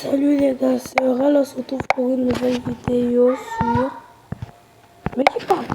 Salut les gars, c'est Oral, on se retrouve pour une nouvelle vidéo sur... Mais qui parle?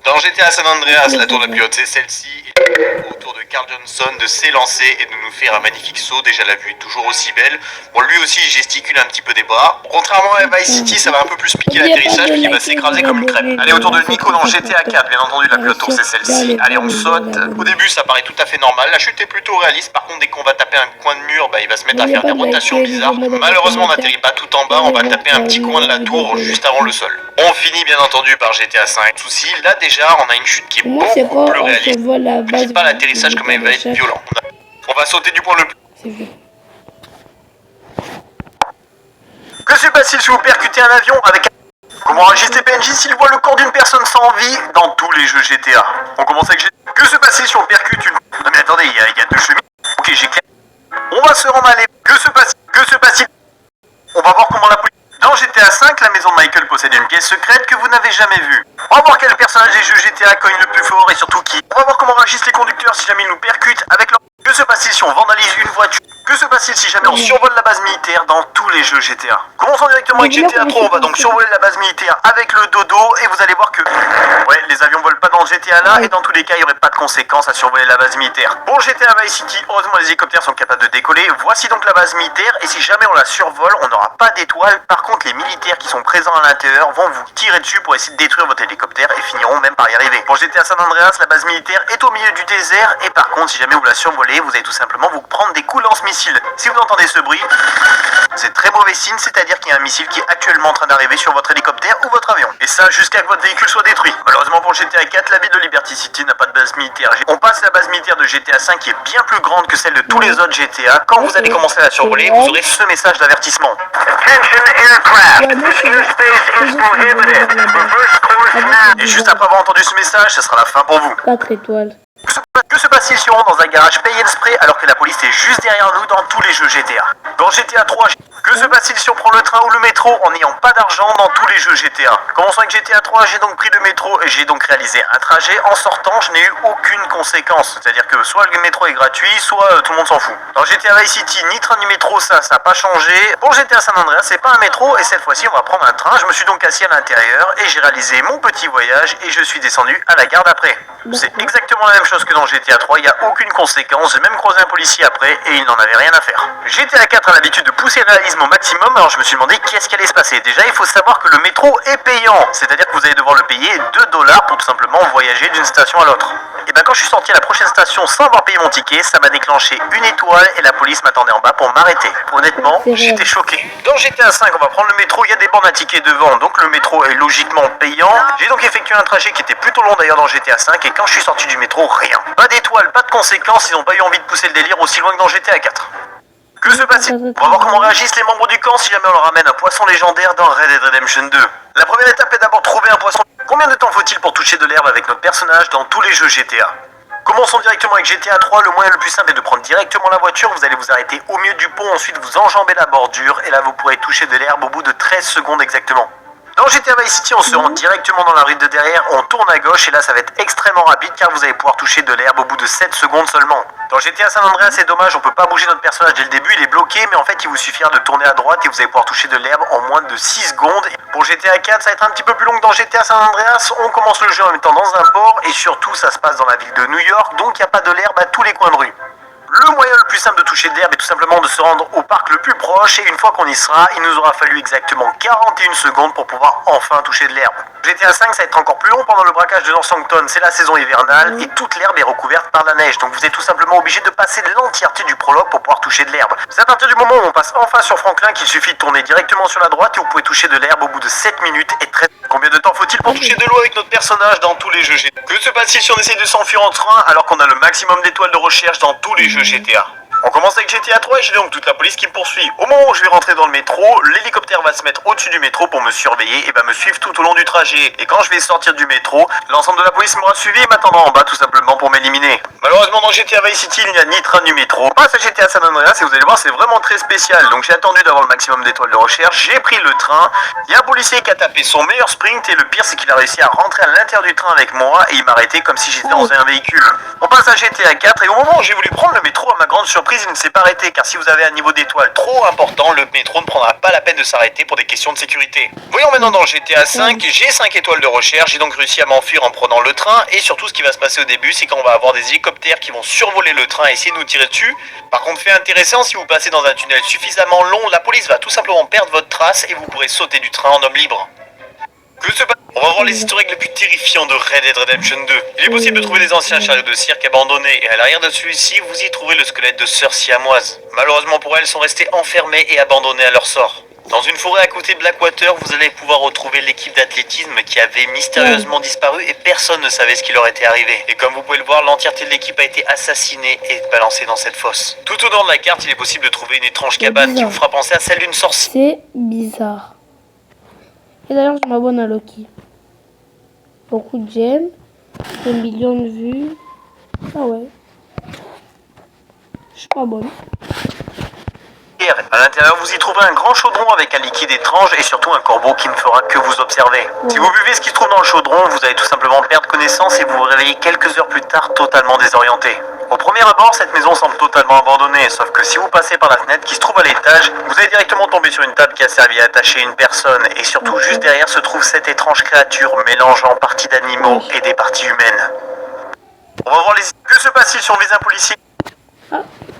Dans GTA San Andreas, la tour la plus haute c'est celle-ci, et autour de Carl Johnson de s'élancer et de nous faire un magnifique saut. Déjà la vue est toujours aussi belle. Bon, lui aussi il gesticule un petit peu des bras. Contrairement à Vice City, ça va un peu plus piquer l'atterrissage puis il va s'écraser comme une crêpe. Allez, autour de Nico dans GTA 4, bien entendu la plus haute tour c'est celle-ci. Allez, on saute. Au début ça paraît tout à fait normal, la chute est plutôt réaliste. Par contre dès qu'on va taper un coin de mur, il va se mettre à faire des rotations bizarres. Malheureusement on n'atterrit pas tout en bas, on va taper un petit coin de la tour juste avant le sol. On finit bien entendu par GTA 5. Souci, là déjà on a une chute qui est beaucoup plus réaliste. Ne dis pas l'atterrissage comme il va être violent. On va sauter du point le plus... Que se passe-t-il si vous percutez un avion avec un... Comment réagissent les PNJ s'ils voient le corps d'une personne sans vie dans tous les jeux GTA? On commence avec GTA. Que se passe-t-il si on percute une... Non mais attendez, il y a deux chemins. Ok, j'ai clair. On va se rendre à l'époque. Que se passe-t-il? On va voir comment la police... Dans GTA 5, la maison de Michael possède une pièce secrète que vous n'avez jamais vue. On va voir quel personnage des jeux GTA cogne le plus fort et surtout qui. On va voir comment réagissent les conducteurs si jamais ils nous percutent avec leur... Que se passe-t-il si on vandalise une voiture? Que se passe-t-il si jamais on survole la base militaire dans tous les jeux GTA? Commençons directement avec GTA 3, on va donc survoler la base militaire avec le dodo et vous allez voir que... Ouais, les avions volent pas dans le GTA là et dans tous les cas il n'y aurait pas de conséquences à survoler la base militaire. Pour GTA Vice City, heureusement les hélicoptères sont capables de décoller. Voici donc la base militaire et si jamais on la survole, on n'aura pas d'étoiles. Par contre les militaires qui sont présents à l'intérieur vont vous tirer dessus pour essayer de détruire votre hélicoptère et finiront même par y arriver. Pour GTA San Andreas, la base militaire est au milieu du désert et par contre si jamais vous la survolez, vous allez tout simplement vous prendre des coups lance-missiles. Si vous entendez ce bruit, c'est très mauvais signe, c'est-à-dire qu'il y a un missile qui est actuellement en train d'arriver sur votre hélicoptère ou votre avion. Et ça jusqu'à ce que votre véhicule soit détruit. Malheureusement pour GTA 4, la ville de Liberty City n'a pas de base militaire. On passe à la base militaire de GTA 5 qui est bien plus grande que celle de tous les autres GTA. Quand vous allez commencer à la survoler, vous aurez ce message d'avertissement. Et juste après avoir entendu ce message, ce sera la fin pour vous. 4 étoiles. Que se passe-t-il si on rentre dans un garage pay and spray alors que la police est juste derrière nous dans tous les jeux GTA? Dans GTA 3, que se passe-t-il si on prend le train ou le métro en n'ayant pas d'argent dans tous les jeux GTA? Commençons avec GTA 3, j'ai donc pris le métro et j'ai donc réalisé un trajet. En sortant, je n'ai eu aucune conséquence. C'est-à-dire que soit le métro est gratuit, soit tout le monde s'en fout. Dans GTA Vice City, ni train ni métro, ça n'a pas changé. Pour GTA San Andreas, c'est pas un métro et cette fois-ci, on va prendre un train. Je me suis donc assis à l'intérieur et j'ai réalisé mon petit voyage et je suis descendu à la gare d'après. C'est exactement la même chose que dans GTA 3, il n'y a aucune conséquence. J'ai même croisé un policier après et il n'en avait rien à faire. GTA 4 a l'habitude de pousser le réalisme au maximum, alors je me suis demandé qu'est-ce qui allait se passer. Déjà, il faut savoir que le métro est payant, c'est-à-dire que vous allez devoir le payer 2 $ pour tout simplement voyager d'une station à l'autre. Et ben quand je suis sorti à la prochaine station sans avoir payé mon ticket, ça m'a déclenché une étoile et la police m'attendait en bas pour m'arrêter. Honnêtement, j'étais choqué. Dans GTA 5, on va prendre le métro, il y a des bornes à tickets devant, donc le métro est logiquement payant. J'ai donc effectué un trajet qui était plutôt long d'ailleurs dans GTA 5 et quand je suis sorti du métro, rien. Pas d'étoile, pas de conséquences, ils n'ont pas eu envie de pousser le délire aussi loin que dans GTA 4. Que se passe-t-il? On va voir comment réagissent les membres du camp si jamais on leur ramène un poisson légendaire dans Red Dead Redemption 2. La première étape est d'abord trouver un poisson. Combien de temps faut-il pour toucher de l'herbe avec notre personnage dans tous les jeux GTA? Commençons directement avec GTA 3, le moyen le plus simple est de prendre directement la voiture, vous allez vous arrêter au milieu du pont, ensuite vous enjambez la bordure et là vous pourrez toucher de l'herbe au bout de 13 secondes exactement. Dans GTA Vice City, on se rend directement dans la rue de derrière, on tourne à gauche et là ça va être extrêmement rapide car vous allez pouvoir toucher de l'herbe au bout de 7 secondes seulement. Dans GTA San Andreas, c'est dommage, on peut pas bouger notre personnage dès le début, il est bloqué, mais en fait il vous suffira de tourner à droite et vous allez pouvoir toucher de l'herbe en moins de 6 secondes. Pour GTA 4, ça va être un petit peu plus long que dans GTA San Andreas, on commence le jeu en étant dans un port et surtout ça se passe dans la ville de New York, donc il n'y a pas de l'herbe à tous les coins de rue. Le moyen le plus simple de toucher de l'herbe est tout simplement de se rendre au parc le plus proche et une fois qu'on y sera, il nous aura fallu exactement 41 secondes pour pouvoir enfin toucher de l'herbe. GTA 5 ça va être encore plus long pendant le braquage de Northampton, c'est la saison hivernale et toute l'herbe est recouverte par la neige, donc vous êtes tout simplement obligé de passer l'entièreté du prologue pour pouvoir toucher de l'herbe. C'est à partir du moment où on passe enfin sur Franklin qu'il suffit de tourner directement sur la droite et vous pouvez toucher de l'herbe au bout de 7 minutes et 13. Combien de temps faut-il pour toucher de l'eau avec notre personnage dans tous les jeux GTA? Que se passe-t-il si on essaie de s'enfuir en train alors qu'on a le maximum d'étoiles de recherche dans tous les jeux GTA? On commence avec GTA 3 et j'ai donc toute la police qui me poursuit. Au moment où je vais rentrer dans le métro, l'hélicoptère va se mettre au-dessus du métro pour me surveiller et me suivre tout au long du trajet. Et quand je vais sortir du métro, l'ensemble de la police m'aura suivi et m'attendra en bas tout simplement pour m'éliminer. Malheureusement dans GTA Vice City, il n'y a ni train ni métro. On passe à GTA San Andreas et vous allez voir c'est vraiment très spécial. Donc j'ai attendu d'avoir le maximum d'étoiles de recherche, j'ai pris le train. Il y a un policier qui a tapé son meilleur sprint et le pire c'est qu'il a réussi à rentrer à l'intérieur du train avec moi et il m'a arrêté comme si j'étais dans un véhicule. On passe à GTA 4 et au moment où j'ai voulu prendre le métro, à ma grande surprise, surprise, il ne s'est pas arrêté, car si vous avez un niveau d'étoile trop important, le métro ne prendra pas la peine de s'arrêter pour des questions de sécurité. Voyons maintenant dans GTA 5, j'ai 5 étoiles de recherche, j'ai donc réussi à m'enfuir en prenant le train, et surtout ce qui va se passer au début, c'est qu'on va avoir des hélicoptères qui vont survoler le train et essayer de nous tirer dessus. Par contre, fait intéressant, si vous passez dans un tunnel suffisamment long, la police va tout simplement perdre votre trace et vous pourrez sauter du train en homme libre. On va voir les historiques les plus terrifiants de Red Dead Redemption 2. Il est possible de trouver des anciens chariots de cirque abandonnés, et à l'arrière de celui-ci, vous y trouvez le squelette de sœurs siamoises. Malheureusement pour elles, sont restées enfermées et abandonnées à leur sort. Dans une forêt à côté de Blackwater, vous allez pouvoir retrouver l'équipe d'athlétisme qui avait mystérieusement disparu et personne ne savait ce qui leur était arrivé. Et comme vous pouvez le voir, l'entièreté de l'équipe a été assassinée et balancée dans cette fosse. Tout au nord de la carte, il est possible de trouver une étrange cabane qui vous fera penser à celle d'une sorcière. C'est bizarre. Et d'ailleurs, je m'abonne à Loki. Beaucoup de j'aime, des millions de vues. Ah ouais. Je suis pas bonne. À l'intérieur, vous y trouverez un grand chaudron avec un liquide étrange et surtout un corbeau qui ne fera que vous observer. Si vous buvez ce qui se trouve dans le chaudron, vous allez tout simplement perdre connaissance et vous vous réveillez quelques heures plus tard totalement désorienté. Au premier abord, cette maison semble totalement abandonnée, sauf que si vous passez par la fenêtre qui se trouve à l'étage, vous allez directement tomber sur une table qui a servi à attacher une personne et surtout juste derrière se trouve cette étrange créature mélangeant parties d'animaux et des parties humaines. On va voir les... Que se passe-t-il si on vise un policier ?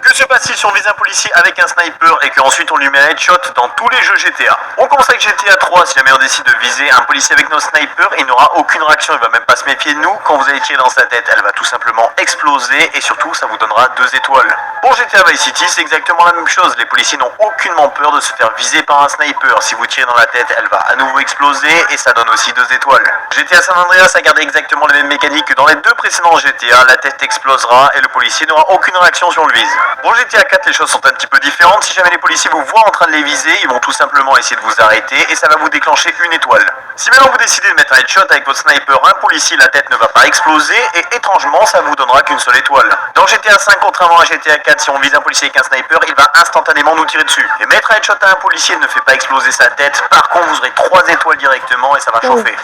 Que se passe-t-il si on vise un policier avec un sniper et qu'ensuite on lui met un headshot dans tous les jeux GTA? On commence avec GTA 3, si jamais on décide de viser un policier avec nos snipers, il n'aura aucune réaction, il va même pas se méfier de nous. Quand vous allez tirer dans sa tête, elle va tout simplement exploser et surtout ça vous donnera 2 étoiles. Pour GTA Vice City, c'est exactement la même chose, les policiers n'ont aucunement peur de se faire viser par un sniper. Si vous tirez dans la tête, elle va à nouveau exploser et ça donne aussi 2 étoiles. GTA San Andreas a gardé exactement les mêmes mécaniques que dans les 2 précédents GTA, la tête explosera et le policier n'aura aucune réaction si on le vise. Pour GTA 4, les choses sont un petit peu différentes. Si jamais les policiers vous voient en train de les viser, ils vont tout simplement essayer de vous arrêter et ça va vous déclencher 1 étoile. Si maintenant vous décidez de mettre un headshot avec votre sniper, un policier, la tête ne va pas exploser et étrangement, ça vous donnera qu'une seule étoile. Dans GTA 5, contrairement à GTA 4, si on vise un policier avec un sniper, il va instantanément nous tirer dessus. Et mettre un headshot à un policier ne fait pas exploser sa tête. Par contre, vous aurez 3 étoiles directement et ça va chauffer.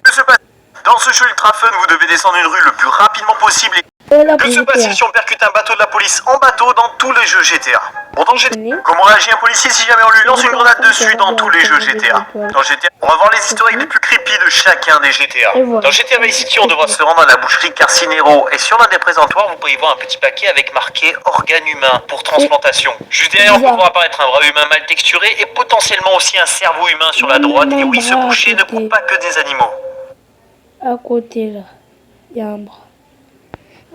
Que se passe dans ce jeu ultra fun, vous devez descendre une rue le plus rapidement possible et... Que se passe-t-il si on percute un bateau de la police en bateau dans tous les jeux GTA? Pourtant, comment réagit un policier si jamais on lui lance une grenade dessus dans tous les jeux GTA? Dans GTA, on va voir les historiques les plus creepy de chacun des GTA. Dans GTA Vice City, on devra se rendre à la boucherie Carcinero. Et si on a des présentoirs, vous pouvez y voir un petit paquet avec marqué organe humain pour transplantation. Juste derrière, on peut voir apparaître un bras humain mal texturé et potentiellement aussi un cerveau humain sur la droite. Et oui, ce boucher ne coupe pas que des animaux. À côté là, il y a un bras.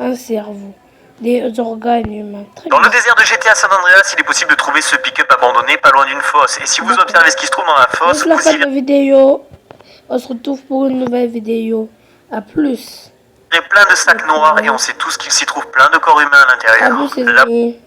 Un cerveau, des organes humains. Dans le désert de GTA San Andreas, il est possible de trouver ce pick-up abandonné pas loin d'une fosse. Et si vous observez ce qui se trouve dans la fosse, vous y verrez vidéo. On se retrouve pour une nouvelle vidéo. À plus. Il y a plein de sacs noirs et on sait tous qu'il s'y trouve plein de corps humains à l'intérieur. À plus, les amis.